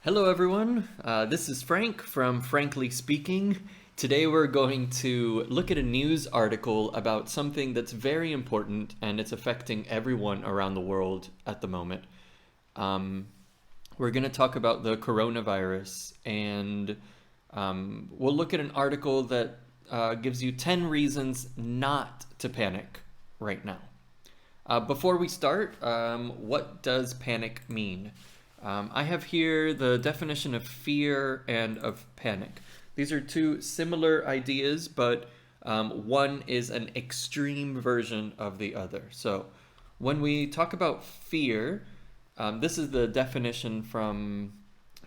Hello everyone, this is Frank from Frankly Speaking. Today we're going to look at a news article about something that's very important and it's affecting everyone around the world at the moment. We're going to talk about the coronavirus and we'll look at an article that gives you 10 reasons not to panic right now. Before we start, what does panic mean? I have here the definition of fear and of panic. These are two similar ideas, but one is an extreme version of the other. So when we talk about fear, this is the definition from,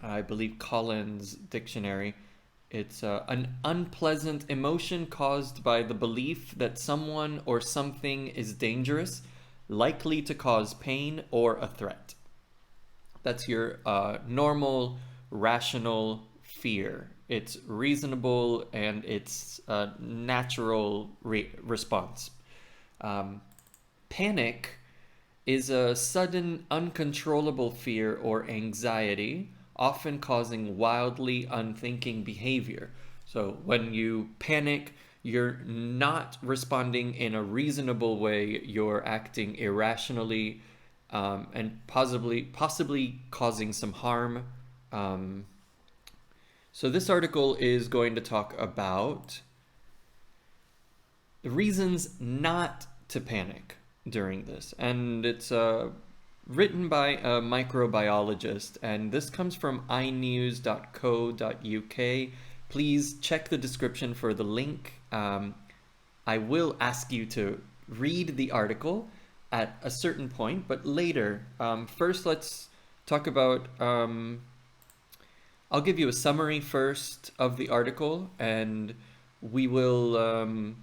I believe, Collins Dictionary. It's an unpleasant emotion caused by the belief that someone or something is dangerous, likely to cause pain or a threat. That's your normal, rational fear. It's reasonable and it's a natural response. Panic is a sudden, uncontrollable fear or anxiety, often causing wildly unthinking behavior. So when you panic, you're not responding in a reasonable way, you're acting irrationally, and possibly causing some harm. So this article is going to talk about the reasons not to panic during this, and it's written by a microbiologist, and this comes from inews.co.uk. Please check the description for the link. I will ask you to read the article at a certain point, but later. First, let's talk about, I'll give you a summary first of the article, and we will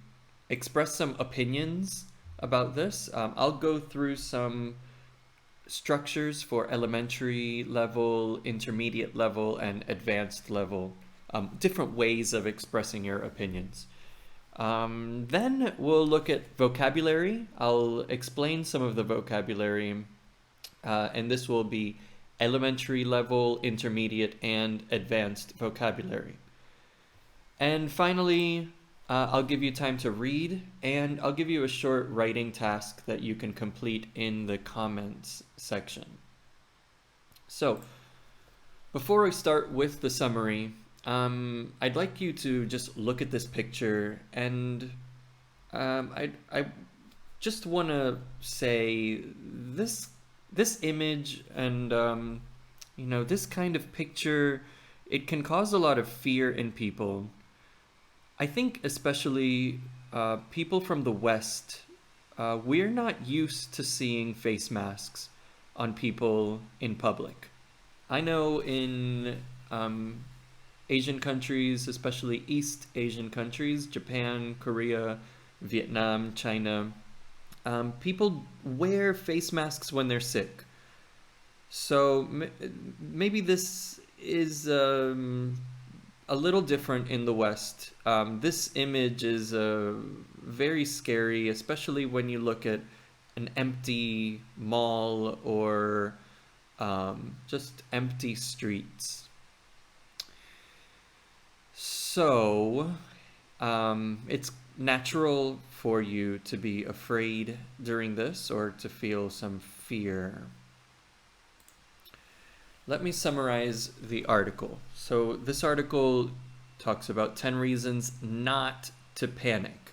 express some opinions about this. I'll go through some structures for elementary level, intermediate level, and advanced level, different ways of expressing your opinions. Then we'll look at vocabulary. I'll explain some of the vocabulary, and this will be elementary level, intermediate, and advanced vocabulary. And finally, I'll give you time to read, and I'll give you a short writing task that you can complete in the comments section. So, before I start with the summary, I'd like you to just look at this picture, and I just want to say this image and this kind of picture, it can cause a lot of fear in people. I think especially people from the West, we're not used to seeing face masks on people in public. I know in Asian countries, especially East Asian countries, Japan, Korea, Vietnam, China, people wear face masks when they're sick. So maybe this is a little different in the West. This image is very scary, especially when you look at an empty mall or just empty streets. So, it's natural for you to be afraid during this or to feel some fear. Let me summarize the article. So this article talks about 10 reasons not to panic.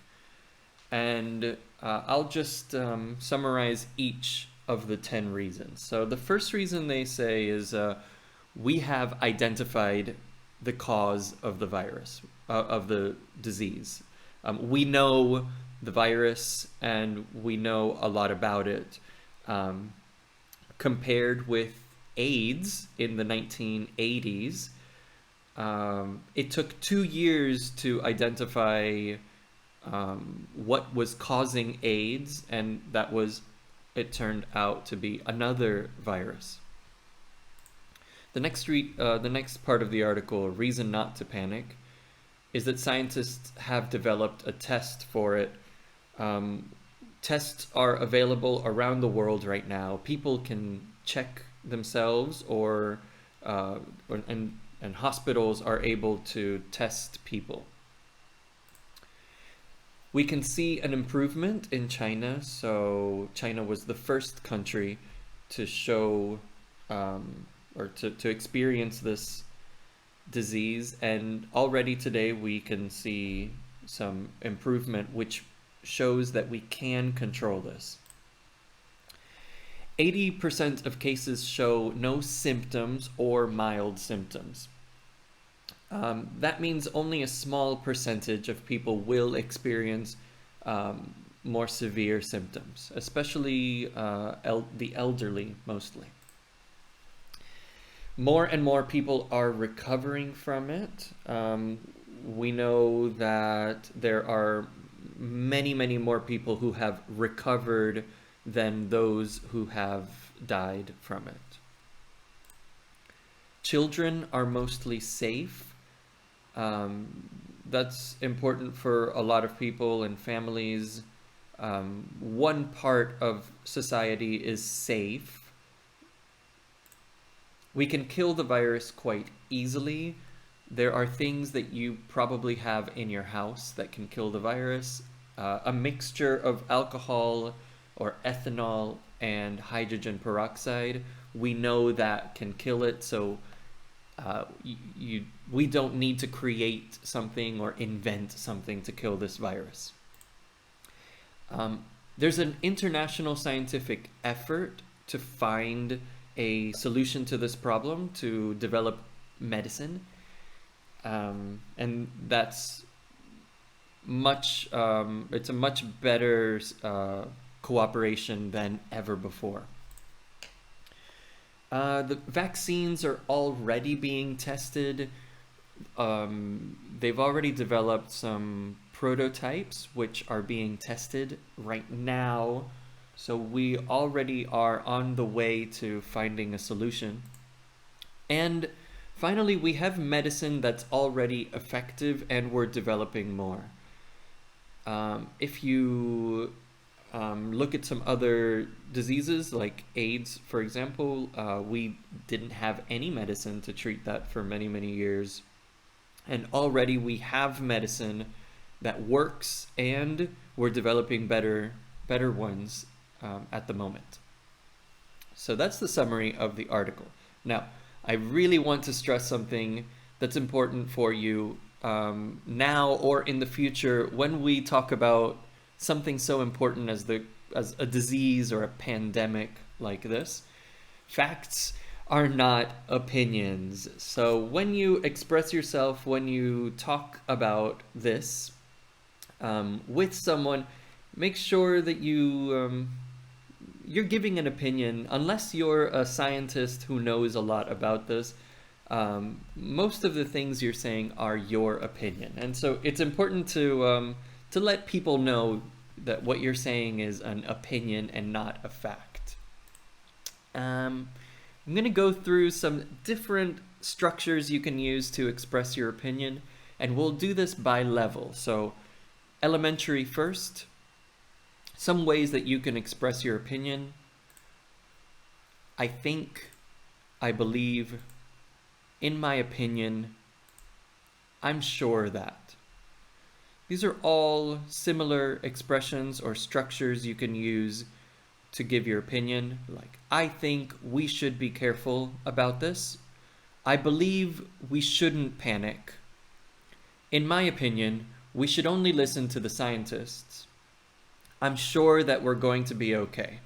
And I'll just summarize each of the 10 reasons. So the first reason they say is we have identified the cause of the virus, of the disease. We know the virus and we know a lot about it. Compared with AIDS in the 1980s, it took 2 years to identify what was causing AIDS, and it turned out to be another virus. The next part of the article, reason not to panic, is that scientists have developed a test for it. Tests are available around the world right now. People can check themselves or uh, and hospitals are able to test people. We can see an improvement in China. So China was the first country to show or to experience this disease, and already today we can see some improvement which shows that we can control this. 80% of cases show no symptoms or mild symptoms. That means only a small percentage of people will experience more severe symptoms, especially the elderly mostly. More and more people are recovering from it. We know that there are many, many more people who have recovered than those who have died from it. Children are mostly safe. That's important for a lot of people and families. One part of society is safe. We can kill the virus quite easily. There are things that you probably have in your house that can kill the virus. A mixture of alcohol or ethanol and hydrogen peroxide, we know that can kill it. So we don't need to create something or invent something to kill this virus. There's an international scientific effort to find a solution to this problem, to develop medicine, and that's much it's a much better cooperation than ever before. The vaccines are already being tested. They've already developed some prototypes which are being tested right now. So we already are on the way to finding a solution. And finally, we have medicine that's already effective, and we're developing more. If you look at some other diseases like AIDS, for example, we didn't have any medicine to treat that for many, many years. And already we have medicine that works, and we're developing better ones at the moment. So that's the summary of the article. Now, I really want to stress something that's important for you now or in the future when we talk about something so important as a disease or a pandemic like this. Facts are not opinions. So when you express yourself, when you talk about this with someone, make sure that you're giving an opinion. Unless you're a scientist who knows a lot about this, most of the things you're saying are your opinion. And so it's important to let people know that what you're saying is an opinion and not a fact. I'm going to go through some different structures you can use to express your opinion, and we'll do this by level. So elementary first. Some ways that you can express your opinion: I think, I believe, in my opinion, I'm sure that. These are all similar expressions or structures you can use to give your opinion. Like, I think we should be careful about this. I believe we shouldn't panic. In my opinion, we should only listen to the scientists. I'm sure that we're going to be okay.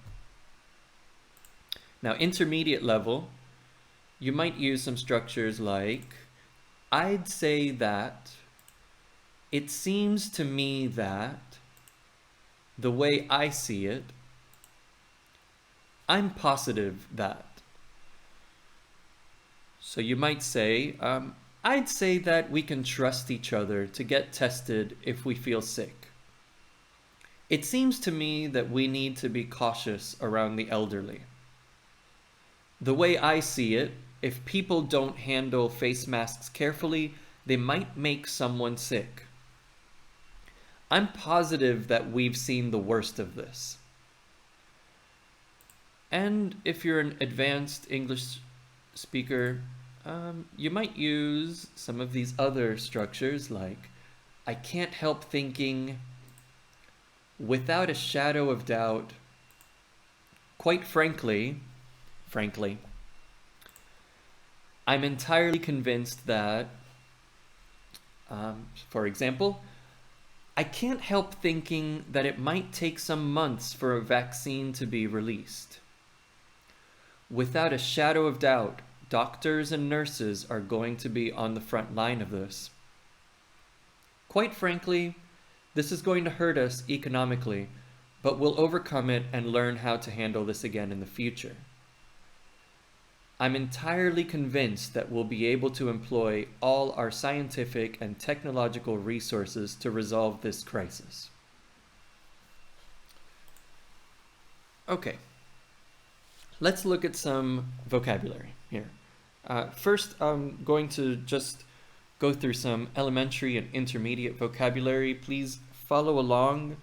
Now, intermediate level, you might use some structures like, I'd say that, it seems to me that, the way I see it, I'm positive that. So you might say, I'd say that we can trust each other to get tested if we feel sick. It seems to me that we need to be cautious around the elderly. The way I see it, if people don't handle face masks carefully, they might make someone sick. I'm positive that we've seen the worst of this. And if you're an advanced English speaker, You might use some of these other structures like, I can't help thinking, without a shadow of doubt, quite frankly, I'm entirely convinced that, for example, I can't help thinking that it might take some months for a vaccine to be released. Without a shadow of doubt, doctors and nurses are going to be on the front line of this. Quite frankly, this is going to hurt us economically, but we'll overcome it and learn how to handle this again in the future. I'm entirely convinced that we'll be able to employ all our scientific and technological resources to resolve this crisis. Okay, let's look at some vocabulary here. First, I'm going to just go through some elementary and intermediate vocabulary. Please follow along.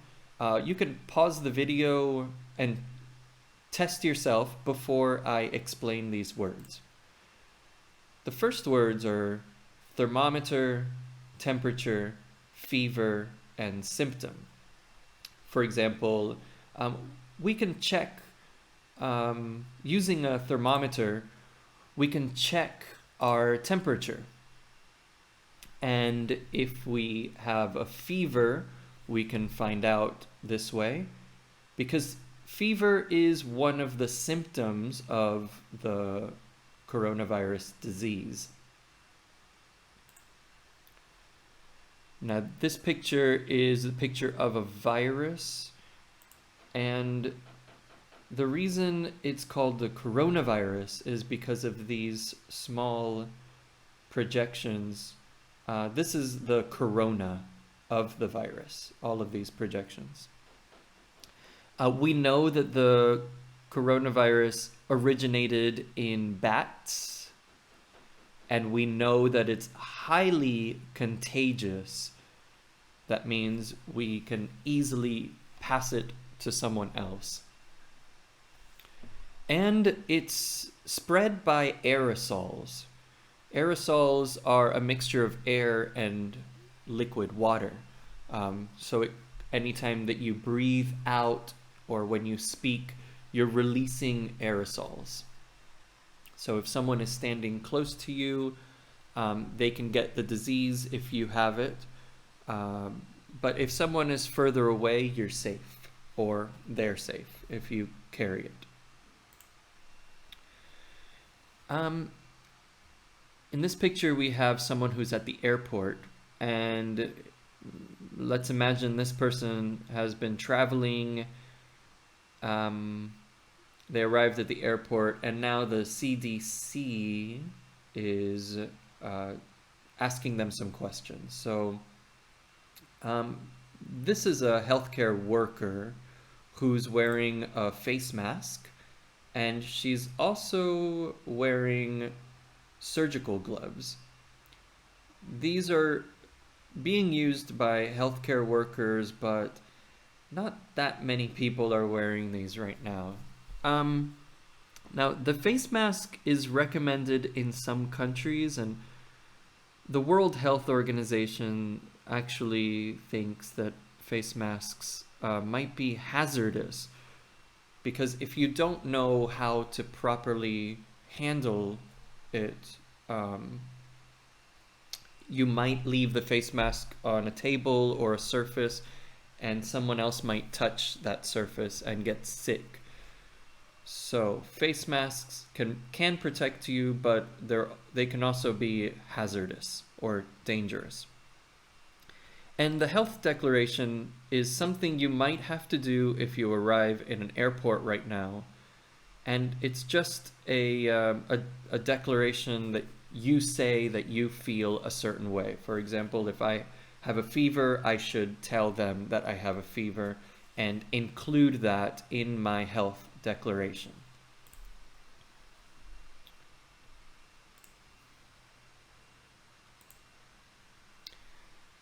You can pause the video and test yourself before I explain these words. The first words are thermometer, temperature, fever, and symptom. For example, we can check, using a thermometer, we can check our temperature. And if we have a fever, we can find out this way, because fever is one of the symptoms of the coronavirus disease. Now, this picture is a picture of a virus, and the reason it's called the coronavirus is because of these small projections. This is the corona of the virus, all of these projections. We know that the coronavirus originated in bats, and we know that it's highly contagious. That means we can easily pass it to someone else. And it's spread by aerosols. Aerosols are a mixture of air and liquid water. Anytime that you breathe out or when you speak, you're releasing aerosols. So if someone is standing close to you, they can get the disease if you have it. But if someone is further away, you're safe, or they're safe if you carry it. In this picture, we have someone who's at the airport, and let's imagine this person has been traveling. They arrived at the airport, and now the CDC is asking them some questions. So this is a healthcare worker who's wearing a face mask, and she's also wearing surgical gloves. These are being used by healthcare workers, but not that many people are wearing these right now. Now, the face mask is recommended in some countries, and the World Health Organization actually thinks that face masks might be hazardous, because if you don't know how to properly handle it, you might leave the face mask on a table or a surface, and someone else might touch that surface and get sick. So face masks can protect you, but they can also be hazardous or dangerous. And the health declaration is something you might have to do if you arrive in an airport right now. And it's just a declaration that you say that you feel a certain way. For example, if I have a fever, I should tell them that I have a fever and include that in my health declaration.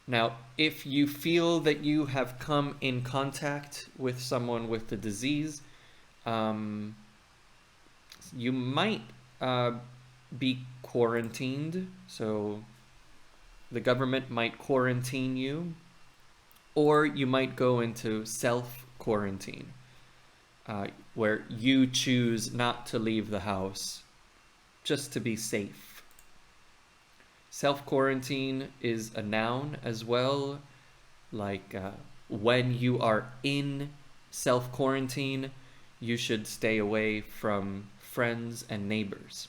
Now, if you feel that you have come in contact with someone with the disease, you might be quarantined. So the government might quarantine you, or you might go into self-quarantine, where you choose not to leave the house just to be safe. Self-quarantine is a noun as well, like when you are in self-quarantine, you should stay away from friends and neighbors.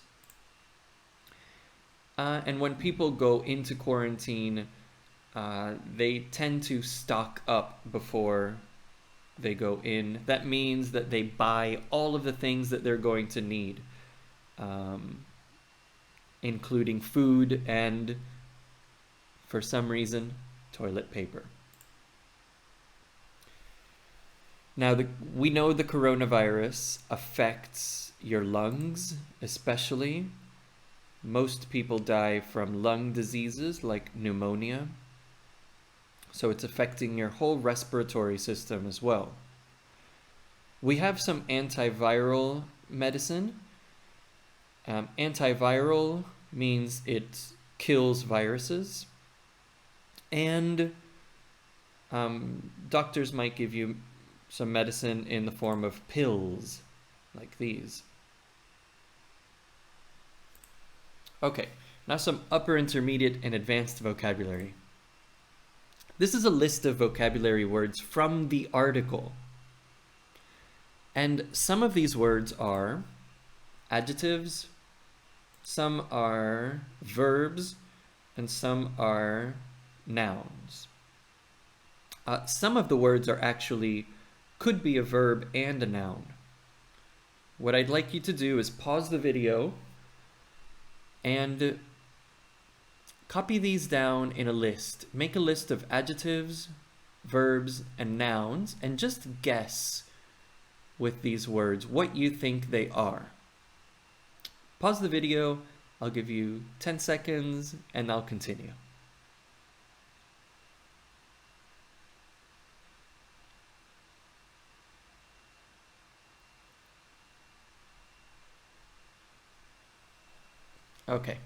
And when people go into quarantine, they tend to stock up before they go in. That means that they buy all of the things that they're going to need, including food and, for some reason, toilet paper. Now, we know the coronavirus affects your lungs, especially. Most people die from lung diseases like pneumonia. So it's affecting your whole respiratory system as well. We have some antiviral medicine. Antiviral means it kills viruses. And doctors might give you some medicine in the form of pills, like these. Okay, now some upper intermediate and advanced vocabulary. This is a list of vocabulary words from the article. And some of these words are adjectives, some are verbs, and some are nouns. Some of the words are actually, could be a verb and a noun. What I'd like you to do is pause the video and copy these down in a list. Make a list of adjectives, verbs, and nouns, and just guess with these words what you think they are. Pause the video, I'll give you 10 seconds, and I'll continue. Okay.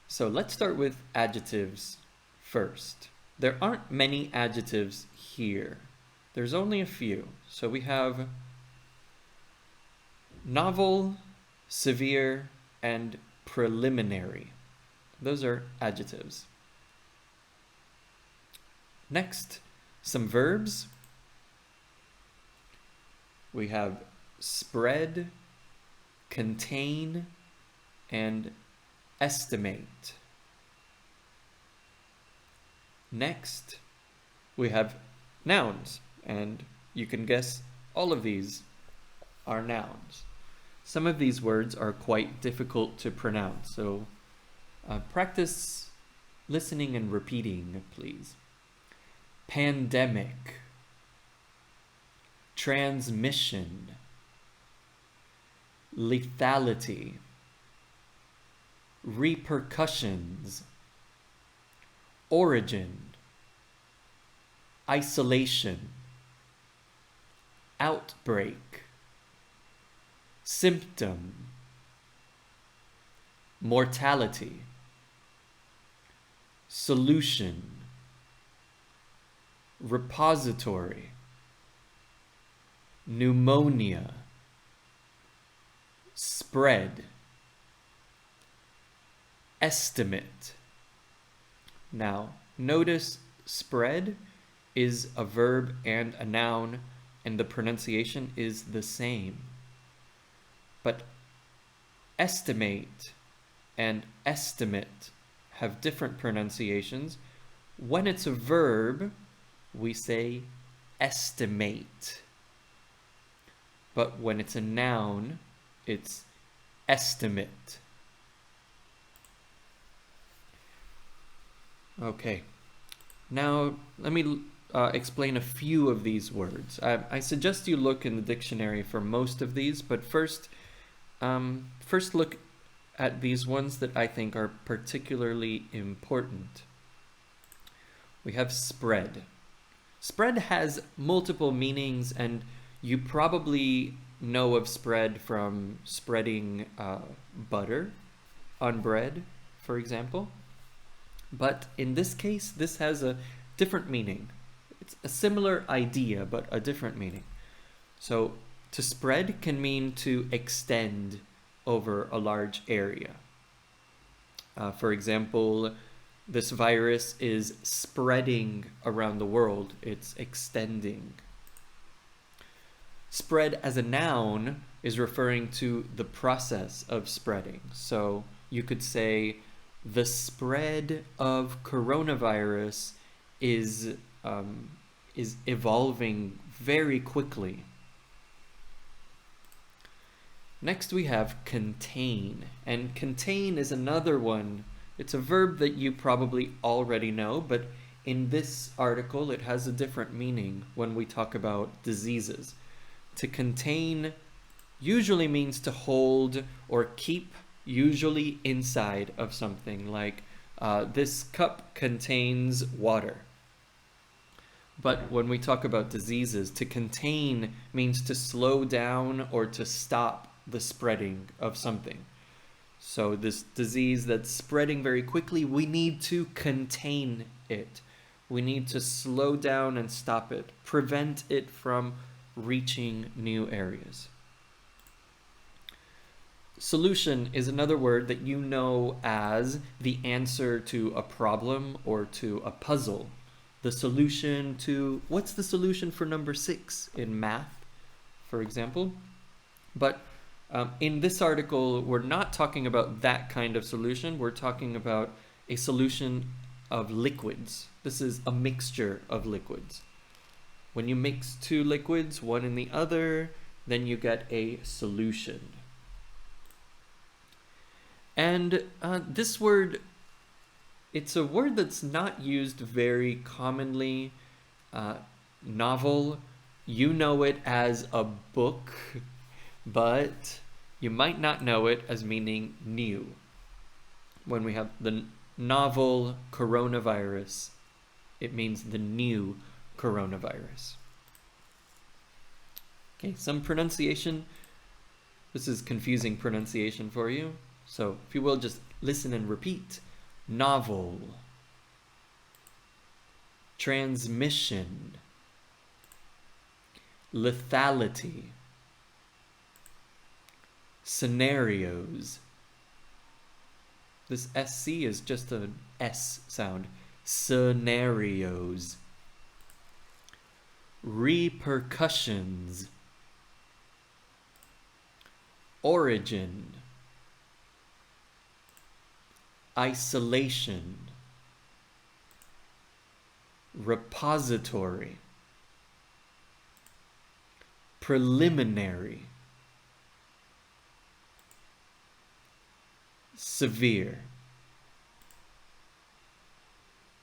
So let's start with adjectives first. There aren't many adjectives here. There's only a few. So we have novel, severe, and preliminary. Those are adjectives. Next, some verbs. We have spread, contain, and estimate. Next, we have nouns, and you can guess all of these are nouns. Some of these words are quite difficult to pronounce, so practice listening and repeating, please. Pandemic, transmission, lethality, repercussions, origin, isolation, outbreak, symptom, mortality, solution, repository, pneumonia, spread, estimate. Now, notice spread is a verb and a noun, and the pronunciation is the same. But estimate and estimate have different pronunciations. When it's a verb, we say estimate. But when it's a noun, it's estimate. Okay, now let me explain a few of these words. I suggest you look in the dictionary for most of these, but first look at these ones that I think are particularly important. We have spread. Spread has multiple meanings, and you probably know of spread from spreading butter on bread, for example. But in this case, this has a different meaning. It's a similar idea, but a different meaning. So to spread can mean to extend over a large area. For example, this virus is spreading around the world. It's extending. Spread as a noun is referring to the process of spreading. So you could say the spread of coronavirus is evolving very quickly. Next we have contain, and contain is another one. It's a verb that you probably already know, but in this article it has a different meaning when we talk about diseases. To contain usually means to hold or keep, usually inside of something, like this cup contains water. But when we talk about diseases, to contain means to slow down or to stop the spreading of something. So this disease that's spreading very quickly, we need to contain it. We need to slow down and stop it, prevent it from reaching new areas. Solution is another word that you know as the answer to a problem or to a puzzle. The solution to, what's the solution for number 6 in math, for example? But in this article, we're not talking about that kind of solution. We're talking about a solution of liquids. This is a mixture of liquids. When you mix two liquids, one in the other, then you get a solution. And this word, it's a word that's not used very commonly. Novel, you know it as a book, but you might not know it as meaning new. When we have the novel coronavirus, it means the new coronavirus. Okay, some pronunciation. This is confusing pronunciation for you. So if you will, just listen and repeat. Novel. Transmission. Lethality. Scenarios. This SC is just an S sound. Scenarios. Repercussions. Origin. Isolation. Repository. Preliminary. Severe.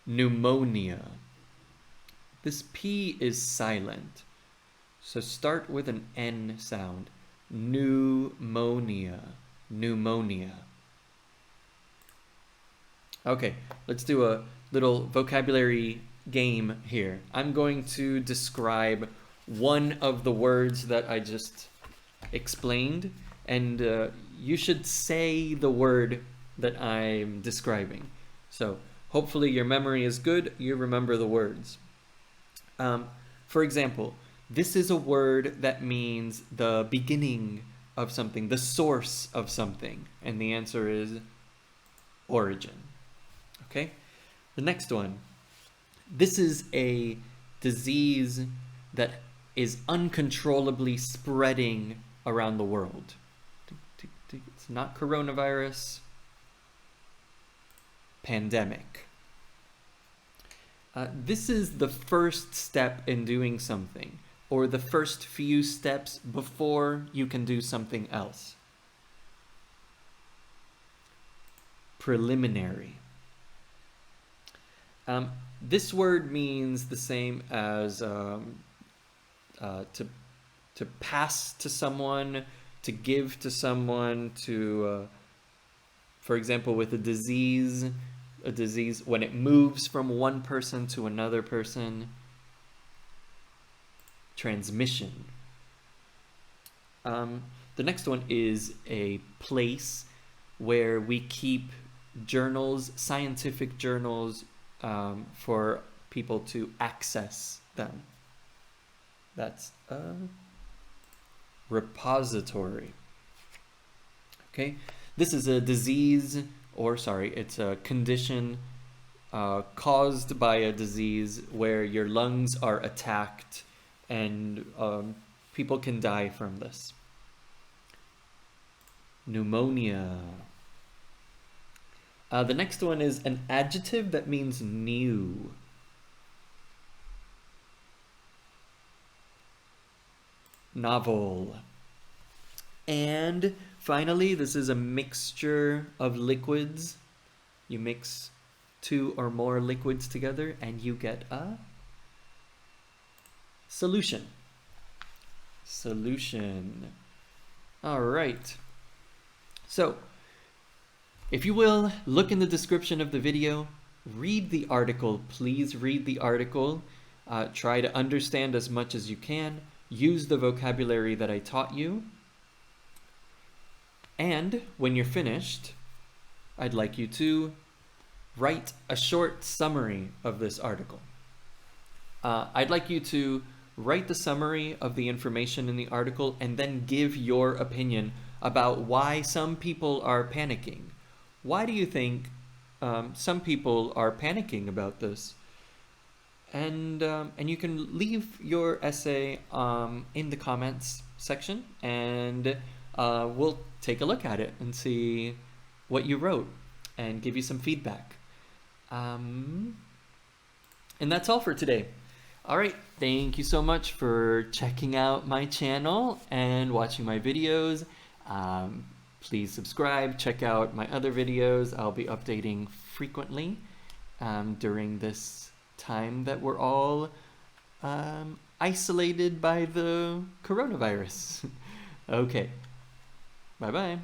Pneumonia. This P is silent, so start with an N sound. Pneumonia. Pneumonia. Okay, let's do a little vocabulary game here. I'm going to describe one of the words that I just explained, and you should say the word that I'm describing. So hopefully your memory is good, you remember the words. For example, this is a word that means the beginning of something, the source of something, and the answer is origin. Okay, the next one. This is a disease that is uncontrollably spreading around the world. It's not coronavirus. Pandemic. This is the first step in doing something, or the first few steps before you can do something else. Preliminary. This word means the same as to pass to someone, to give to someone, to, for example, with a disease when it moves from one person to another person. Transmission. The next one is a place where we keep journals, scientific journals, for people to access them. That's a repository. Okay, this is a disease, or sorry, it's a condition caused by a disease where your lungs are attacked and people can die from this. Pneumonia. The next one is an adjective that means new. Novel. And finally, this is a mixture of liquids. You mix 2 or more liquids together and you get a solution. Solution. All right. So, if you will, look in the description of the video, read the article. Please read the article. Try to understand as much as you can. Use the vocabulary that I taught you. And when you're finished, I'd like you to write a short summary of this article. I'd like you to write the summary of the information in the article and then give your opinion about why some people are panicking. Why do you think some people are panicking about this? And you can leave your essay in the comments section, and we'll take a look at it and see what you wrote and give you some feedback. And that's all for today. All right, thank you so much for checking out my channel and watching my videos. Please subscribe, check out my other videos. I'll be updating frequently during this time that we're all isolated by the coronavirus. Okay, bye-bye.